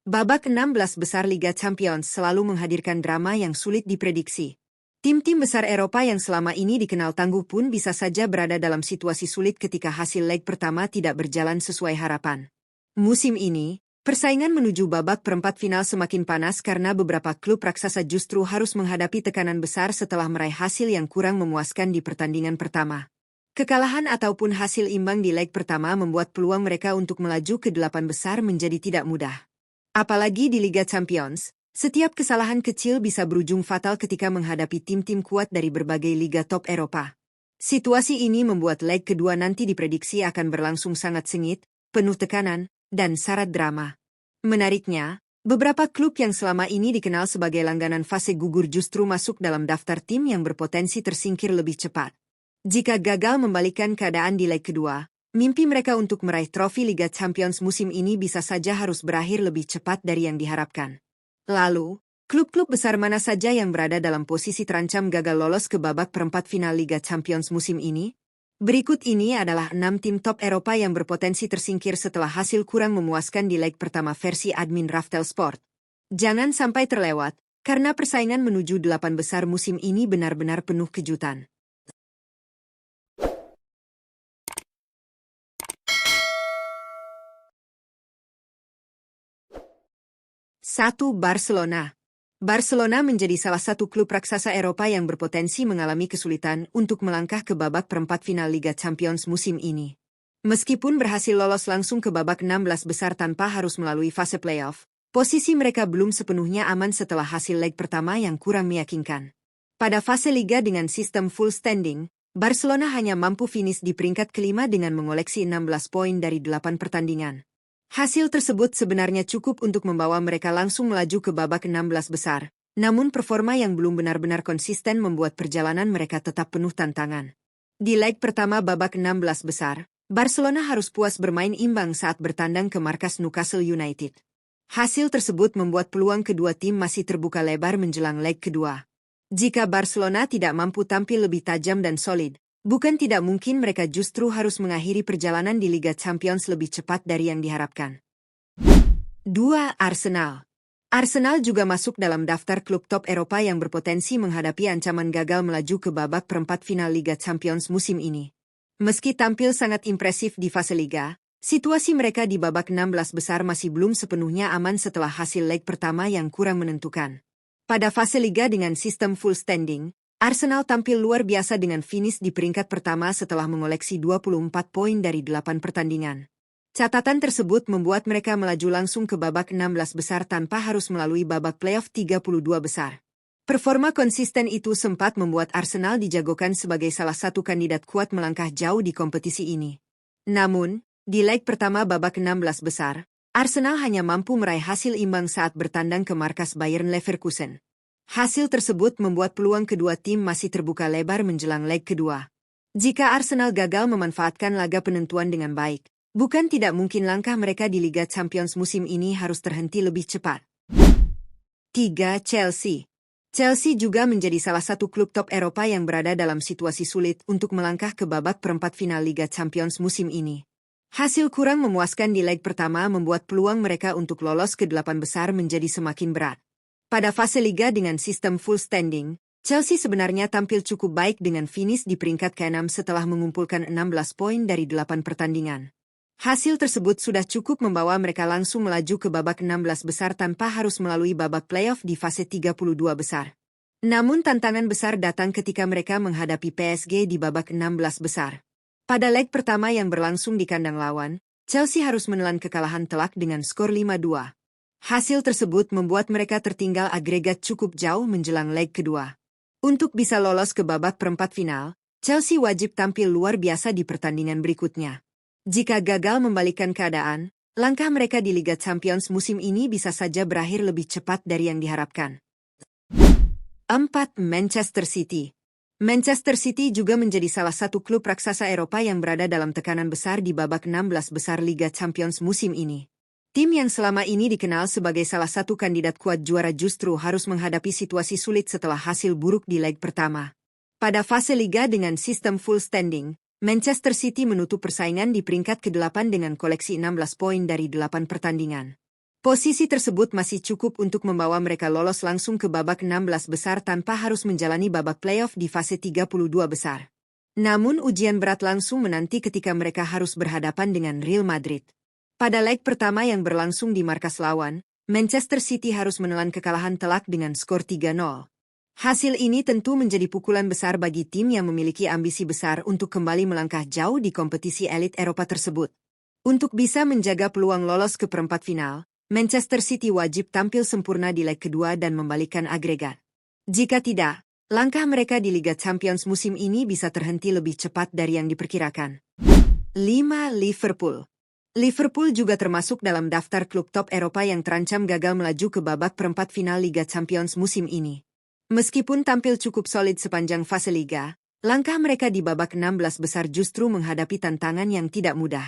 Babak 16 besar Liga Champions selalu menghadirkan drama yang sulit diprediksi. Tim-tim besar Eropa yang selama ini dikenal tangguh pun bisa saja berada dalam situasi sulit ketika hasil leg pertama tidak berjalan sesuai harapan. Musim ini, persaingan menuju babak perempat final semakin panas karena beberapa klub raksasa justru harus menghadapi tekanan besar setelah meraih hasil yang kurang memuaskan di pertandingan pertama. Kekalahan ataupun hasil imbang di leg pertama membuat peluang mereka untuk melaju ke 8 besar menjadi tidak mudah. Apalagi di Liga Champions, setiap kesalahan kecil bisa berujung fatal ketika menghadapi tim-tim kuat dari berbagai liga top Eropa. Situasi ini membuat leg kedua nanti diprediksi akan berlangsung sangat sengit, penuh tekanan, dan syarat drama. Menariknya, beberapa klub yang selama ini dikenal sebagai langganan fase gugur justru masuk dalam daftar tim yang berpotensi tersingkir lebih cepat. Jika gagal membalikan keadaan di leg kedua, mimpi mereka untuk meraih trofi Liga Champions musim ini bisa saja harus berakhir lebih cepat dari yang diharapkan. Lalu, klub-klub besar mana saja yang berada dalam posisi terancam gagal lolos ke babak perempat final Liga Champions musim ini? Berikut ini adalah 6 tim top Eropa yang berpotensi tersingkir setelah hasil kurang memuaskan di leg pertama versi admin Raftel Sport. Jangan sampai terlewat, karena persaingan menuju 8 besar musim ini benar-benar penuh kejutan. 1. Barcelona. Barcelona menjadi salah satu klub raksasa Eropa yang berpotensi mengalami kesulitan untuk melangkah ke babak perempat final Liga Champions musim ini. Meskipun berhasil lolos langsung ke babak 16 besar tanpa harus melalui fase playoff, posisi mereka belum sepenuhnya aman setelah hasil leg pertama yang kurang meyakinkan. Pada fase Liga dengan sistem full standing, Barcelona hanya mampu finish di peringkat kelima dengan mengoleksi 16 poin dari 8 pertandingan. Hasil tersebut sebenarnya cukup untuk membawa mereka langsung melaju ke babak 16 besar, namun performa yang belum benar-benar konsisten membuat perjalanan mereka tetap penuh tantangan. Di leg pertama babak 16 besar, Barcelona harus puas bermain imbang saat bertandang ke markas Newcastle United. Hasil tersebut membuat peluang kedua tim masih terbuka lebar menjelang leg kedua. Jika Barcelona tidak mampu tampil lebih tajam dan solid, bukan tidak mungkin mereka justru harus mengakhiri perjalanan di Liga Champions lebih cepat dari yang diharapkan. 2. Arsenal. Arsenal juga masuk dalam daftar klub top Eropa yang berpotensi menghadapi ancaman gagal melaju ke babak perempat final Liga Champions musim ini. Meski tampil sangat impresif di fase Liga, situasi mereka di babak 16 besar masih belum sepenuhnya aman setelah hasil leg pertama yang kurang menentukan. Pada fase Liga dengan sistem full standing, Arsenal tampil luar biasa dengan finish di peringkat pertama setelah mengoleksi 24 poin dari 8 pertandingan. Catatan tersebut membuat mereka melaju langsung ke babak 16 besar tanpa harus melalui babak playoff 32 besar. Performa konsisten itu sempat membuat Arsenal dijagokan sebagai salah satu kandidat kuat melangkah jauh di kompetisi ini. Namun, di leg pertama babak 16 besar, Arsenal hanya mampu meraih hasil imbang saat bertandang ke markas Bayern Leverkusen. Hasil tersebut membuat peluang kedua tim masih terbuka lebar menjelang leg kedua. Jika Arsenal gagal memanfaatkan laga penentuan dengan baik, bukan tidak mungkin langkah mereka di Liga Champions musim ini harus terhenti lebih cepat. 3. Chelsea. Chelsea juga menjadi salah satu klub top Eropa yang berada dalam situasi sulit untuk melangkah ke babak perempat final Liga Champions musim ini. Hasil kurang memuaskan di leg pertama membuat peluang mereka untuk lolos ke 8 besar menjadi semakin berat. Pada fase Liga dengan sistem full standing, Chelsea sebenarnya tampil cukup baik dengan finish di peringkat ke-6 setelah mengumpulkan 16 poin dari 8 pertandingan. Hasil tersebut sudah cukup membawa mereka langsung melaju ke babak 16 besar tanpa harus melalui babak playoff di fase 32 besar. Namun tantangan besar datang ketika mereka menghadapi PSG di babak 16 besar. Pada leg pertama yang berlangsung di kandang lawan, Chelsea harus menelan kekalahan telak dengan skor 5-2. Hasil tersebut membuat mereka tertinggal agregat cukup jauh menjelang leg kedua. Untuk bisa lolos ke babak perempat final, Chelsea wajib tampil luar biasa di pertandingan berikutnya. Jika gagal membalikkan keadaan, langkah mereka di Liga Champions musim ini bisa saja berakhir lebih cepat dari yang diharapkan. 4. Manchester City. Manchester City juga menjadi salah satu klub raksasa Eropa yang berada dalam tekanan besar di babak 16 besar Liga Champions musim ini. Tim yang selama ini dikenal sebagai salah satu kandidat kuat juara justru harus menghadapi situasi sulit setelah hasil buruk di leg pertama. Pada fase Liga dengan sistem full standing, Manchester City menutup persaingan di peringkat ke-8 dengan koleksi 16 poin dari 8 pertandingan. Posisi tersebut masih cukup untuk membawa mereka lolos langsung ke babak 16 besar tanpa harus menjalani babak playoff di fase 32 besar. Namun ujian berat langsung menanti ketika mereka harus berhadapan dengan Real Madrid. Pada leg pertama yang berlangsung di markas lawan, Manchester City harus menelan kekalahan telak dengan skor 3-0. Hasil ini tentu menjadi pukulan besar bagi tim yang memiliki ambisi besar untuk kembali melangkah jauh di kompetisi elit Eropa tersebut. Untuk bisa menjaga peluang lolos ke perempat final, Manchester City wajib tampil sempurna di leg kedua dan membalikkan agregat. Jika tidak, langkah mereka di Liga Champions musim ini bisa terhenti lebih cepat dari yang diperkirakan. 5. Liverpool. Liverpool juga termasuk dalam daftar klub top Eropa yang terancam gagal melaju ke babak perempat final Liga Champions musim ini. Meskipun tampil cukup solid sepanjang fase Liga, langkah mereka di babak 16 besar justru menghadapi tantangan yang tidak mudah.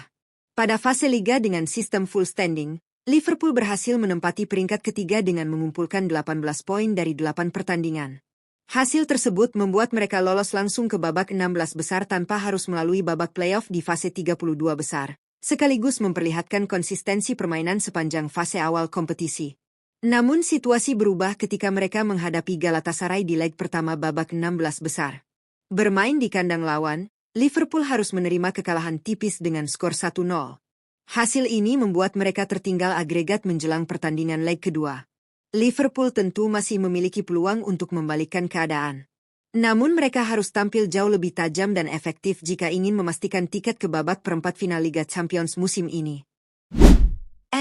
Pada fase Liga dengan sistem full standing, Liverpool berhasil menempati peringkat ketiga dengan mengumpulkan 18 poin dari 8 pertandingan. Hasil tersebut membuat mereka lolos langsung ke babak 16 besar tanpa harus melalui babak playoff di fase 32 besar, sekaligus memperlihatkan konsistensi permainan sepanjang fase awal kompetisi. Namun situasi berubah ketika mereka menghadapi Galatasaray di leg pertama babak 16 besar. Bermain di kandang lawan, Liverpool harus menerima kekalahan tipis dengan skor 1-0. Hasil ini membuat mereka tertinggal agregat menjelang pertandingan leg kedua. Liverpool tentu masih memiliki peluang untuk membalikkan keadaan. Namun mereka harus tampil jauh lebih tajam dan efektif jika ingin memastikan tiket ke babak perempat final Liga Champions musim ini. 6.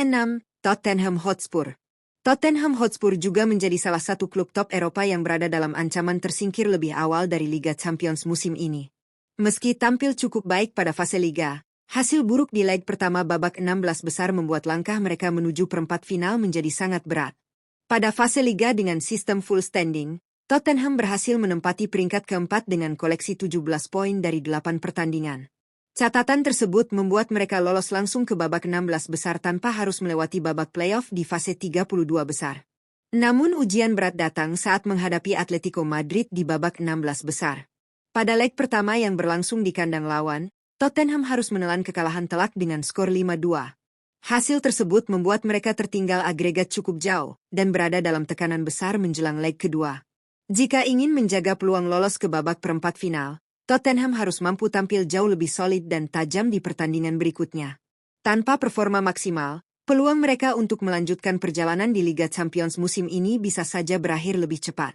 Tottenham Hotspur. Tottenham Hotspur juga menjadi salah satu klub top Eropa yang berada dalam ancaman tersingkir lebih awal dari Liga Champions musim ini. Meski tampil cukup baik pada fase Liga, hasil buruk di leg pertama babak 16 besar membuat langkah mereka menuju perempat final menjadi sangat berat. Pada fase Liga dengan sistem full standing, Tottenham berhasil menempati peringkat keempat dengan koleksi 17 poin dari 8 pertandingan. Catatan tersebut membuat mereka lolos langsung ke babak 16 besar tanpa harus melewati babak playoff di fase 32 besar. Namun ujian berat datang saat menghadapi Atletico Madrid di babak 16 besar. Pada leg pertama yang berlangsung di kandang lawan, Tottenham harus menelan kekalahan telak dengan skor 5-2. Hasil tersebut membuat mereka tertinggal agregat cukup jauh dan berada dalam tekanan besar menjelang leg kedua. Jika ingin menjaga peluang lolos ke babak perempat final, Tottenham harus mampu tampil jauh lebih solid dan tajam di pertandingan berikutnya. Tanpa performa maksimal, peluang mereka untuk melanjutkan perjalanan di Liga Champions musim ini bisa saja berakhir lebih cepat.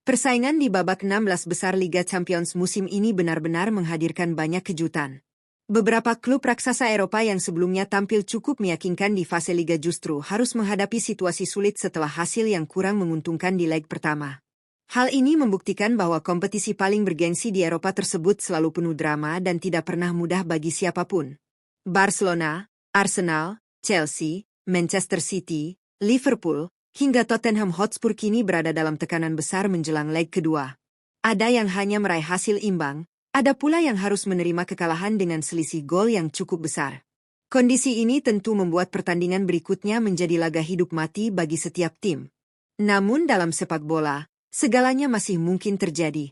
Persaingan di babak 16 besar Liga Champions musim ini benar-benar menghadirkan banyak kejutan. Beberapa klub raksasa Eropa yang sebelumnya tampil cukup meyakinkan di fase Liga justru harus menghadapi situasi sulit setelah hasil yang kurang menguntungkan di leg pertama. Hal ini membuktikan bahwa kompetisi paling bergengsi di Eropa tersebut selalu penuh drama dan tidak pernah mudah bagi siapapun. Barcelona, Arsenal, Chelsea, Manchester City, Liverpool, hingga Tottenham Hotspur kini berada dalam tekanan besar menjelang leg kedua. Ada yang hanya meraih hasil imbang, ada pula yang harus menerima kekalahan dengan selisih gol yang cukup besar. Kondisi ini tentu membuat pertandingan berikutnya menjadi laga hidup mati bagi setiap tim. Namun dalam sepak bola, segalanya masih mungkin terjadi.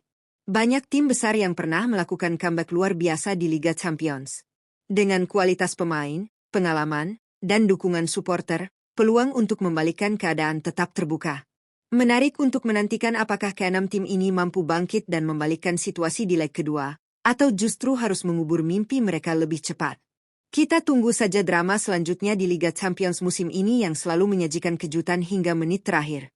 Banyak tim besar yang pernah melakukan comeback luar biasa di Liga Champions. Dengan kualitas pemain, pengalaman, dan dukungan supporter, peluang untuk membalikkan keadaan tetap terbuka. Menarik untuk menantikan apakah keenam tim ini mampu bangkit dan membalikkan situasi di leg kedua, atau justru harus mengubur mimpi mereka lebih cepat. Kita tunggu saja drama selanjutnya di Liga Champions musim ini yang selalu menyajikan kejutan hingga menit terakhir.